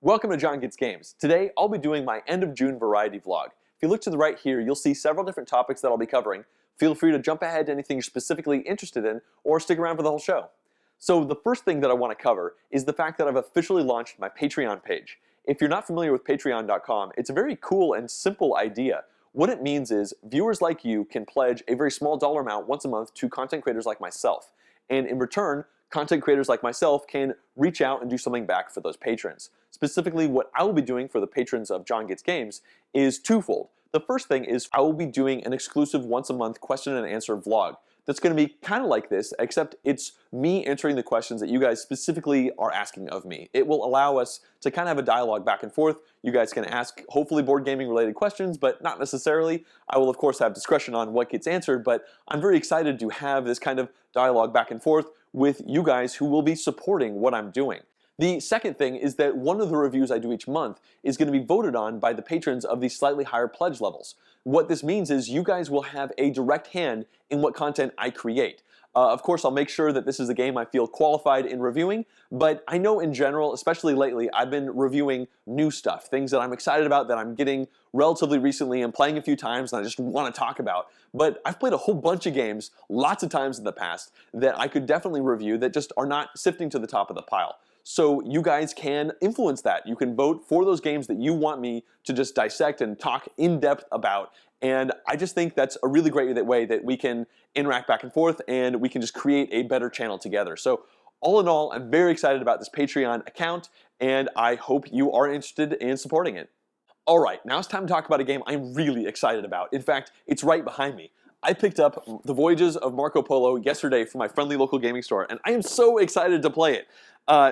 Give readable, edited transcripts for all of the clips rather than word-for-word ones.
Welcome to John Gets Games. Today, I'll be doing my end of June variety vlog. If you look to the right here, you'll see several different topics that I'll be covering. Feel free to jump ahead to anything you're specifically interested in, or stick around for the whole show. So the first thing that I want to cover is the fact that I've officially launched my Patreon page. If you're not familiar with patreon.com, it's a very cool and simple idea. What it means is viewers like you can pledge a very small dollar amount once a month to content creators like myself. And in return, content creators like myself can reach out and do something back for those patrons. Specifically, what I will be doing for the patrons of John Gets Games is twofold. The first thing is I will be doing an exclusive once a month question and answer vlog. That's going to be kind of like this, except it's me answering the questions that you guys specifically are asking of me. It will allow us to kind of have a dialogue back and forth. You guys can ask hopefully board gaming related questions, but not necessarily. I will of course have discretion on what gets answered, but I'm very excited to have this kind of dialogue back and forth with you guys who will be supporting what I'm doing. The second thing is that one of the reviews I do each month is going to be voted on by the patrons of the slightly higher pledge levels. What this means is you guys will have a direct hand in what content I create. Of course, I'll make sure that this is a game I feel qualified in reviewing, but I know in general, especially lately, I've been reviewing new stuff, things that I'm excited about, that I'm getting relatively recently and playing a few times and I just want to talk about. But I've played a whole bunch of games lots of times in the past that I could definitely review that just are not sifting to the top of the pile. So you guys can influence that. You can vote for those games that you want me to just dissect and talk in depth about. And I just think that's a really great way that we can interact back and forth and we can just create a better channel together. So all in all, I'm very excited about this Patreon account and I hope you are interested in supporting it. All right, now it's time to talk about a game I'm really excited about. In fact, it's right behind me. I picked up the Voyages of Marco Polo yesterday from my friendly local gaming store, and I am so excited to play it.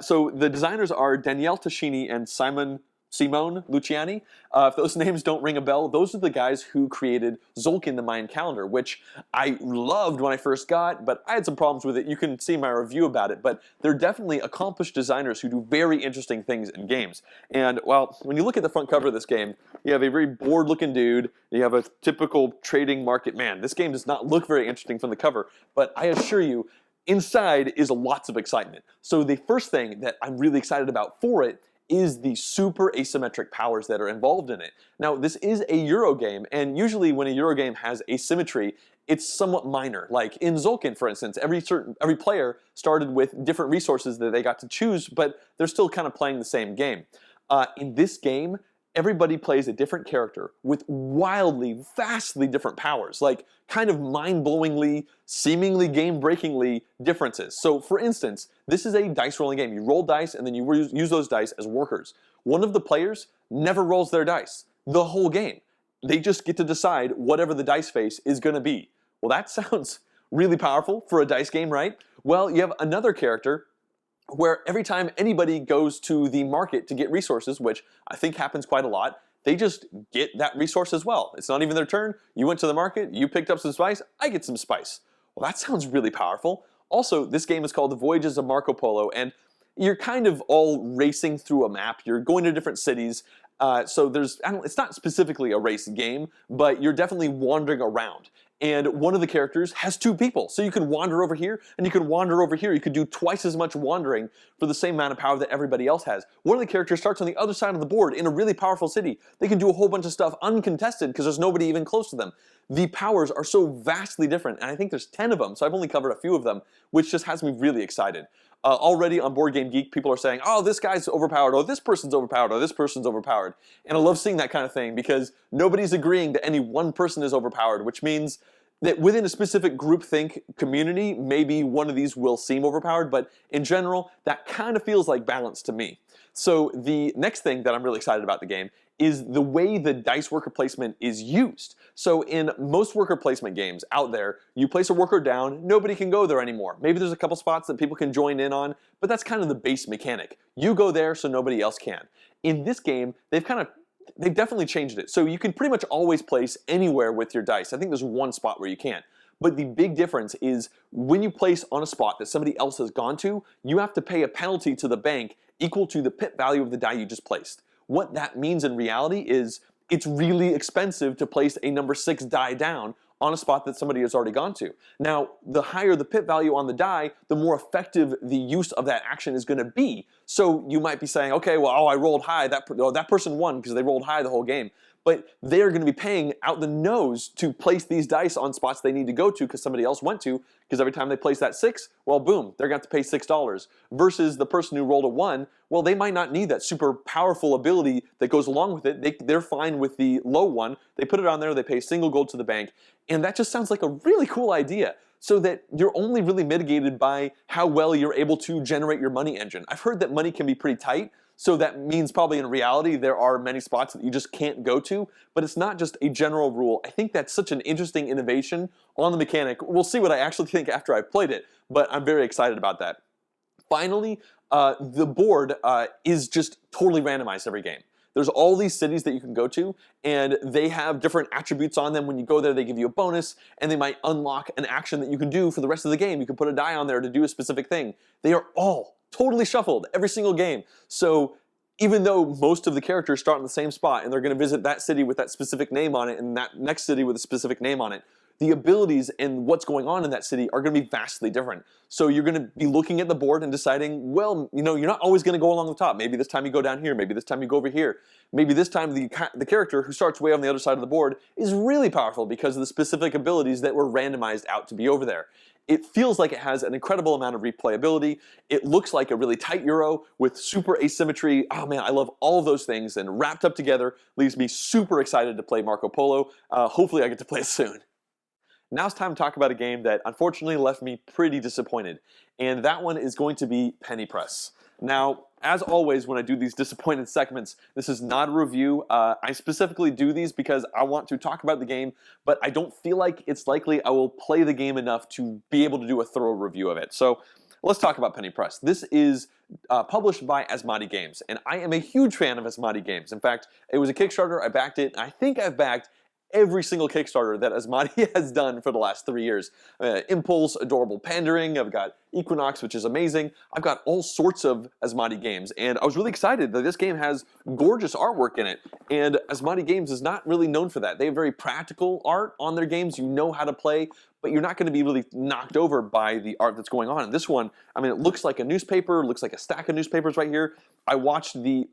So the designers are Daniele Tascini and Simone Luciani. If those names don't ring a bell, those are the guys who created Tzolk'in the Mayan calendar, which I loved when I first got, but I had some problems with it. You can see my review about it, but they're definitely accomplished designers who do very interesting things in games. And well, when you look at the front cover of this game, you have a very bored-looking dude, you have a typical trading market man. This game does not look very interesting from the cover, but I assure you, inside is lots of excitement. So the first thing that I'm really excited about for it is the super asymmetric powers that are involved in it. Now, this is a Euro game, and usually when a Euro game has asymmetry, it's somewhat minor. Like in Tzolk'in, for instance, every player started with different resources that they got to choose, but they're still kind of playing the same game. In this game, everybody plays a different character with wildly, vastly different powers, like kind of mind-blowingly, seemingly game-breakingly differences. So for instance, this is a dice rolling game. You roll dice and then you use those dice as workers. One of the players never rolls their dice the whole game. They just get to decide whatever the dice face is going to be. Well, that sounds really powerful for a dice game, right? Well, you have another character where every time anybody goes to the market to get resources, which I think happens quite a lot, they just get that resource as well. It's not even their turn. You went to the market, you picked up some spice, I get some spice. Well, that sounds really powerful. Also, this game is called The Voyages of Marco Polo, and you're kind of all racing through a map. You're going to different cities. So it's not specifically a race game, but you're definitely wandering around. And one of the characters has two people. So you can wander over here and you can wander over here. You could do twice as much wandering for the same amount of power that everybody else has. One of the characters starts on the other side of the board in a really powerful city. They can do a whole bunch of stuff uncontested because there's nobody even close to them. The powers are so vastly different, and I think there's 10 of them, so I've only covered a few of them, which just has me really excited. Already on Board Game Geek, people are saying, oh, this guy's overpowered, or this person's overpowered, or this person's overpowered. And I love seeing that kind of thing because nobody's agreeing that any one person is overpowered, which means that within a specific groupthink community, maybe one of these will seem overpowered, but in general, that kind of feels like balance to me. So the next thing that I'm really excited about the game is the way the dice worker placement is used. So in most worker placement games out there, you place a worker down, nobody can go there anymore. Maybe there's a couple spots that people can join in on, but that's kind of the base mechanic. You go there so nobody else can. In this game, they've definitely changed it. So you can pretty much always place anywhere with your dice. I think there's one spot where you can't. But the big difference is when you place on a spot that somebody else has gone to, you have to pay a penalty to the bank equal to the pit value of the die you just placed. What that means in reality is it's really expensive to place a number 6 die down on a spot that somebody has already gone to. Now, the higher the pit value on the die, the more effective the use of that action is going to be. So you might be saying, okay, well, I rolled high. That person won because they rolled high the whole game. But they're going to be paying out the nose to place these dice on spots they need to go to because somebody else went to, because every time they place that 6, well, boom, they're going to have to pay $6. Versus the person who rolled a 1, well, they might not need that super powerful ability that goes along with it. They're fine with the low 1. They put it on there, they pay single gold to the bank, and that just sounds like a really cool idea. So that you're only really mitigated by how well you're able to generate your money engine. I've heard that money can be pretty tight, so that means probably in reality there are many spots that you just can't go to, but it's not just a general rule. I think that's such an interesting innovation on the mechanic. We'll see what I actually think after I've played it, but I'm very excited about that. Finally, the board is just totally randomized every game. There's all these cities that you can go to, and they have different attributes on them. When you go there, they give you a bonus, and they might unlock an action that you can do for the rest of the game. You can put a die on there to do a specific thing. They are all totally shuffled every single game. So even though most of the characters start in the same spot, and they're going to visit that city with that specific name on it, and that next city with a specific name on it, the abilities and what's going on in that city are going to be vastly different. So you're going to be looking at the board and deciding, well, you know, you're not always going to go along the top. Maybe this time you go down here. Maybe this time you go over here. Maybe this time the character who starts way on the other side of the board is really powerful because of the specific abilities that were randomized out to be over there. It feels like it has an incredible amount of replayability. It looks like a really tight Euro with super asymmetry. Oh man, I love all of those things, and wrapped up together leaves me super excited to play Marco Polo. Hopefully I get to play it soon. Now it's time to talk about a game that unfortunately left me pretty disappointed, and that one is going to be Penny Press. Now, as always when I do these disappointed segments, this is not a review. I specifically do these because I want to talk about the game, but I don't feel like it's likely I will play the game enough to be able to do a thorough review of it. So let's talk about Penny Press. This is published by Asmati Games, and I am a huge fan of Asmati Games. In fact, it was a Kickstarter, I backed it, and I think I've backed every single Kickstarter that Asmati has done for the last 3 years. Impulse, Adorable Pandering, I've got Equinox, which is amazing. I've got all sorts of Asmati games, and I was really excited that this game has gorgeous artwork in it, and Asmati Games is not really known for that. They have very practical art on their games. You know how to play, but you're not going to be really knocked over by the art that's going on. And this one, I mean, it looks like a newspaper, looks like a stack of newspapers right here. I watched the,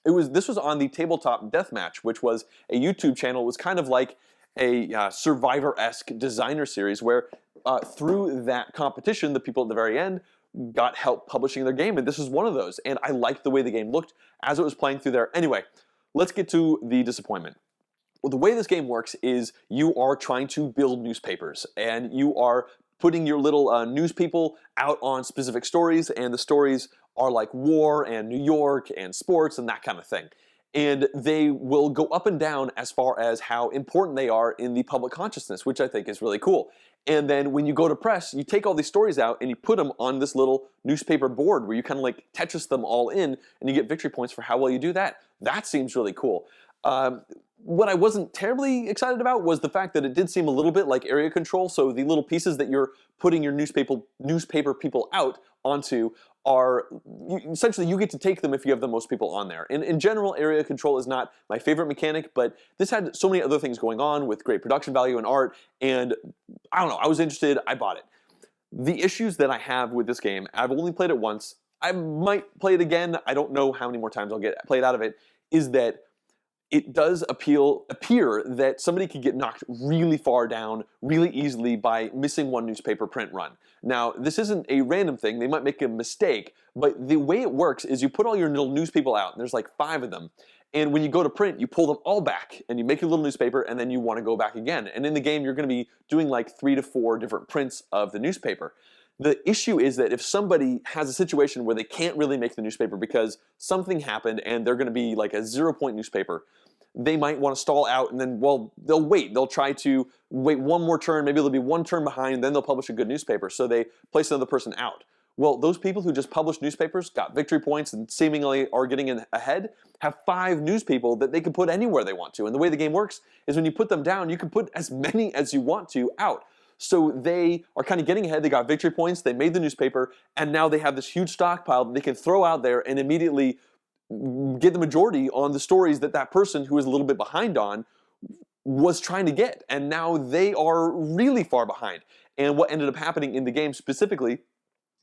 this was on the Tabletop Deathmatch, which was a YouTube channel. It was kind of like a Survivor-esque designer series where through that competition, the people at the very end got help publishing their game, and this is one of those. And I liked the way the game looked as it was playing through there. Anyway, let's get to the disappointment. Well, the way this game works is you are trying to build newspapers, and you are putting your little news people out on specific stories, and the stories are like war and New York and sports and that kind of thing. And they will go up and down as far as how important they are in the public consciousness, which I think is really cool. And then when you go to press, you take all these stories out and you put them on this little newspaper board where you kind of like Tetris them all in, and you get victory points for how well you do that. That seems really cool. What I wasn't terribly excited about was the fact that it did seem a little bit like area control. So the little pieces that you're putting your newspaper people out onto are, essentially you get to take them if you have the most people on there. And in general, area control is not my favorite mechanic, but this had so many other things going on with great production value and art, and I don't know, I was interested, I bought it. The issues that I have with this game, I've only played it once, I might play it again, I don't know how many more times I'll get played out of it, is that it does appear that somebody could get knocked really far down really easily by missing one newspaper print run. Now, this isn't a random thing. They might make a mistake, but the way it works is you put all your little news people out, and there's like 5 of them, and when you go to print, you pull them all back, and you make your little newspaper, and then you want to go back again. And in the game, you're going to be doing like 3 to 4 different prints of the newspaper. The issue is that if somebody has a situation where they can't really make the newspaper because something happened and they're going to be like a 0-point newspaper, they might want to stall out and then, well, they'll wait. They'll try to wait one more turn. Maybe they'll be 1 turn behind, then they'll publish a good newspaper. So they place another person out. Well, those people who just published newspapers, got victory points, and seemingly are getting in ahead, have 5 news people that they can put anywhere they want to. And the way the game works is when you put them down, you can put as many as you want to out. So they are kind of getting ahead, they got victory points, they made the newspaper, and now they have this huge stockpile that they can throw out there and immediately get the majority on the stories that that person who is a little bit behind on was trying to get. And now they are really far behind. And what ended up happening in the game specifically,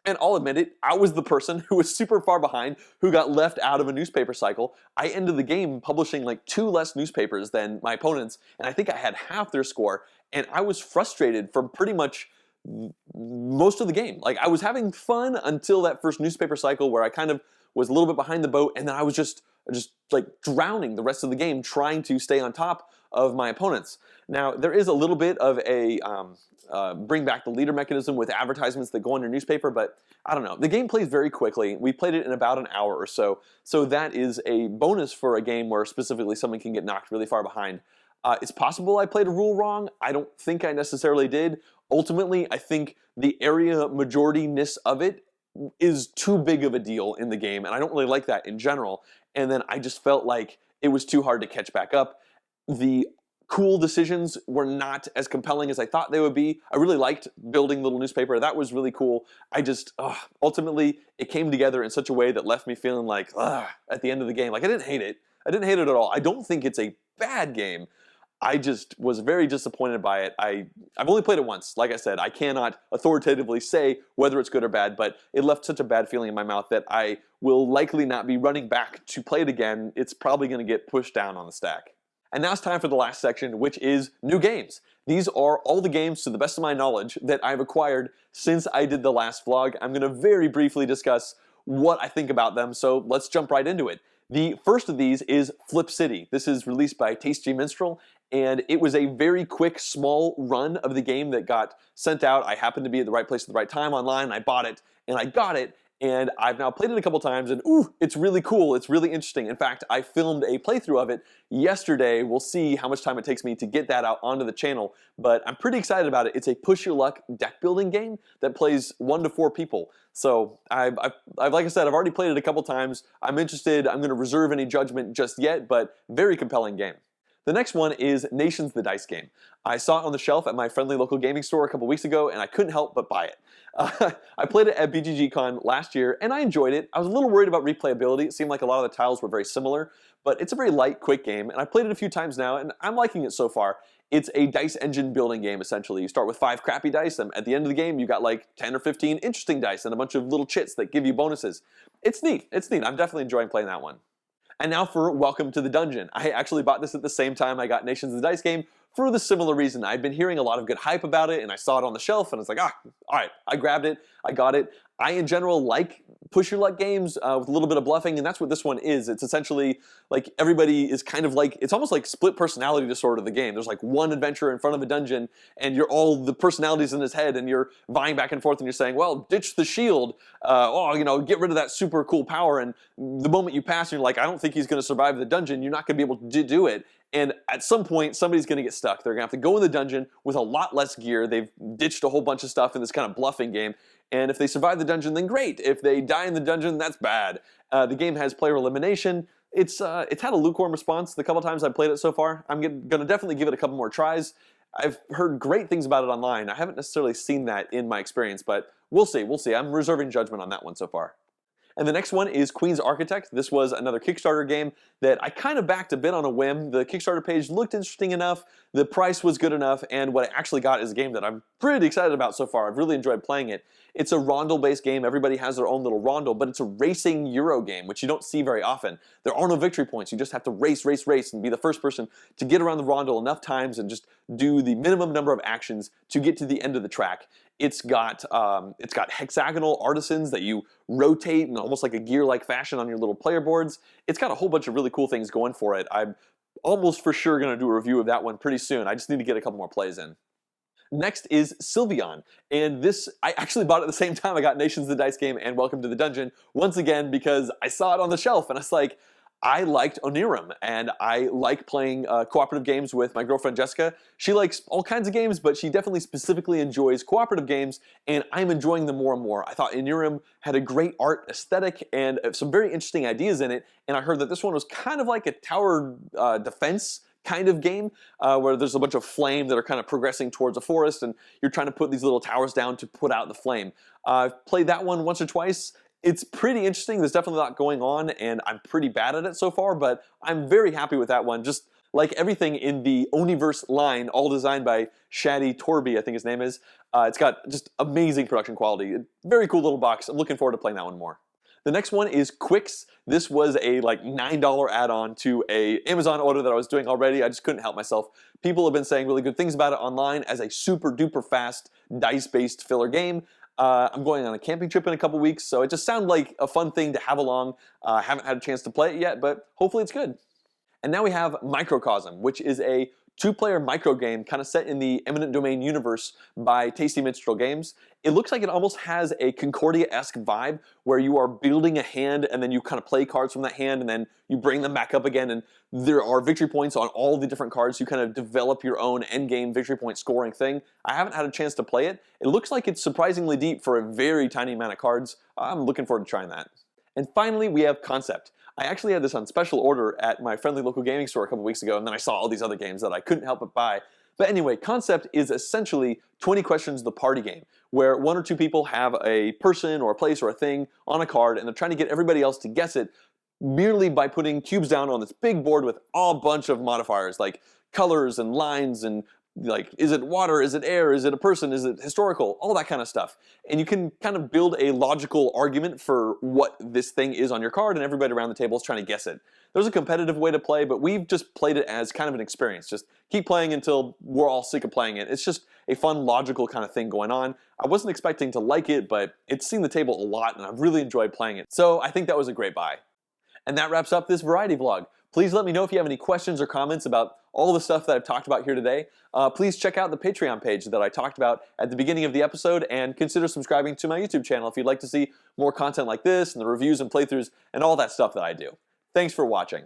And I'll admit it, I was the person who was super far behind, who got left out of a newspaper cycle. I ended the game publishing like 2 less newspapers than my opponents, and I think I had half their score, and I was frustrated for pretty much most of the game. Like, I was having fun until that first newspaper cycle where I kind of was a little bit behind the boat, and then I was just like drowning the rest of the game trying to stay on top of my opponents. Now, there is a little bit of a bring back the leader mechanism with advertisements that go on your newspaper, but I don't know. The game plays very quickly. We played it in about an hour or so, so that is a bonus for a game where specifically someone can get knocked really far behind. It's possible I played a rule wrong. I don't think I necessarily did. Ultimately, I think the area majority-ness of it is too big of a deal in the game, and I don't really like that in general. And then I just felt like it was too hard to catch back up. The cool decisions were not as compelling as I thought they would be. I really liked building the little newspaper. That was really cool. I just, ultimately, it came together in such a way that left me feeling like, at the end of the game. Like, I didn't hate it. I didn't hate it at all. I don't think it's a bad game. I just was very disappointed by it. I've only played it once. Like I said, I cannot authoritatively say whether it's good or bad, but it left such a bad feeling in my mouth that I will likely not be running back to play it again. It's probably going to get pushed down on the stack. And now it's time for the last section, which is new games. These are all the games, to the best of my knowledge, that I've acquired since I did the last vlog. I'm going to very briefly discuss what I think about them, so let's jump right into it. The first of these is Flip City. This is released by Tasty Minstrel, and it was a very quick, small run of the game that got sent out. I happened to be at the right place at the right time online, I bought it, and I got it, and I've now played it a couple times, and ooh, it's really cool, it's really interesting. In fact, I filmed a playthrough of it yesterday. We'll see how much time it takes me to get that out onto the channel, but I'm pretty excited about it. It's a push your luck deck building game that plays 1 to 4 people. So I've like I said, I've already played it a couple times. I'm interested. I'm going to reserve any judgment just yet, but very compelling game. The next one is Nations the Dice Game. I saw it on the shelf at my friendly local gaming store a couple weeks ago, and I couldn't help but buy it. I played it at BGG-Con last year, and I enjoyed it. I was a little worried about replayability. It seemed like a lot of the tiles were very similar, but it's a very light, quick game, and I played it a few times now, and I'm liking it so far. It's a dice engine building game, essentially. You start with 5 crappy dice, and at the end of the game, you got like 10 or 15 interesting dice and a bunch of little chits that give you bonuses. It's neat. It's neat. I'm definitely enjoying playing that one. And now for Welcome to the Dungeon. I actually bought this at the same time I got Nations the Dice Game for the similar reason. I've been hearing a lot of good hype about it, and I saw it on the shelf, and I was like, all right, I grabbed it, I got it. I, in general, like push your luck games with a little bit of bluffing, and that's what this one is. It's essentially like everybody is kind of like, it's almost like split personality disorder of the game. There's like one adventurer in front of a dungeon, and you're all the personalities in his head, and you're vying back and forth, and you're saying, well, ditch the shield, get rid of that super cool power, and the moment you pass, you're like, I don't think he's going to survive the dungeon, you're not going to be able to do it. And at some point, somebody's going to get stuck. They're going to have to go in the dungeon with a lot less gear. They've ditched a whole bunch of stuff in this kind of bluffing game. And if they survive the dungeon, then great. If they die in the dungeon, that's bad. The game has player elimination. It's had a lukewarm response the couple times I've played it so far. I'm going to definitely give it a couple more tries. I've heard great things about it online. I haven't necessarily seen that in my experience, but we'll see. We'll see. I'm reserving judgment on that one so far. And the next one is Queen's Architect. This was another Kickstarter game that I kind of backed a bit on a whim. The Kickstarter page looked interesting enough, the price was good enough, and what I actually got is a game that I'm pretty excited about so far. I've really enjoyed playing it. It's a rondel-based game. Everybody has their own little rondel, but it's a racing Euro game, which you don't see very often. There are no victory points. You just have to race, race, race, and be the first person to get around the rondel enough times and just do the minimum number of actions to get to the end of the track. It's got hexagonal artisans that you rotate in almost like a gear-like fashion on your little player boards. It's got a whole bunch of really cool things going for it. I'm almost for sure going to do a review of that one pretty soon. I just need to get a couple more plays in. Next is Sylveon, and this, I actually bought it at the same time I got Nations the Dice Game and Welcome to the Dungeon, once again because I saw it on the shelf and I was like, I liked Onirim, and I like playing cooperative games with my girlfriend Jessica. She likes all kinds of games, but she definitely specifically enjoys cooperative games, and I'm enjoying them more and more. I thought Onirim had a great art aesthetic and some very interesting ideas in it, and I heard that this one was kind of like a tower defense kind of game where there's a bunch of flame that are kind of progressing towards a forest, and you're trying to put these little towers down to put out the flame. I've played that one once or twice. It's pretty interesting. There's definitely a lot going on, and I'm pretty bad at it so far, but I'm very happy with that one. Just Like everything in the Oniverse line, all designed by Shadi Torby, I think his name is, it's got just amazing production quality. Very cool little box. I'm looking forward to playing that one more. The next one is Quicks. This was a like $9 add-on to a Amazon order that I was doing already. I just couldn't help myself. People have been saying really good things about it online as a super duper fast dice-based filler game. I'm going on a camping trip in a couple weeks, so it just sounded like a fun thing to have along. I haven't had a chance to play it yet, but hopefully it's good. And now we have Microcosm, which is a two-player micro game kind of set in the Eminent Domain universe by Tasty Minstrel Games. It looks like it almost has a Concordia-esque vibe where you are building a hand and then you kind of play cards from that hand and then you bring them back up again, and there are victory points on all the different cards. You kind of develop your own endgame victory point scoring thing. I haven't had a chance to play it. It looks like it's surprisingly deep for a very tiny amount of cards. I'm looking forward to trying that. And finally, we have Concept. I actually had this on special order at my friendly local gaming store a couple weeks ago, and then I saw all these other games that I couldn't help but buy. But anyway, Concept is essentially 20 Questions the Party game, where one or two people have a person or a place or a thing on a card, and they're trying to get everybody else to guess it merely by putting cubes down on this big board with a bunch of modifiers, like colors and lines and like, is it water, is it air, is it a person, is it historical, all that kind of stuff. And you can kind of build a logical argument for what this thing is on your card, and everybody around the table is trying to guess it. There's a competitive way to play, but we've just played it as kind of an experience. Just keep playing until we're all sick of playing it. It's just a fun, logical kind of thing going on. I wasn't expecting to like it, but it's seen the table a lot, and I've really enjoyed playing it. So I think that was a great buy. And that wraps up this variety vlog. Please let me know if you have any questions or comments about all the stuff that I've talked about here today. Please check out the Patreon page that I talked about at the beginning of the episode, and consider subscribing to my YouTube channel if you'd like to see more content like this and the reviews and playthroughs and all that stuff that I do. Thanks for watching.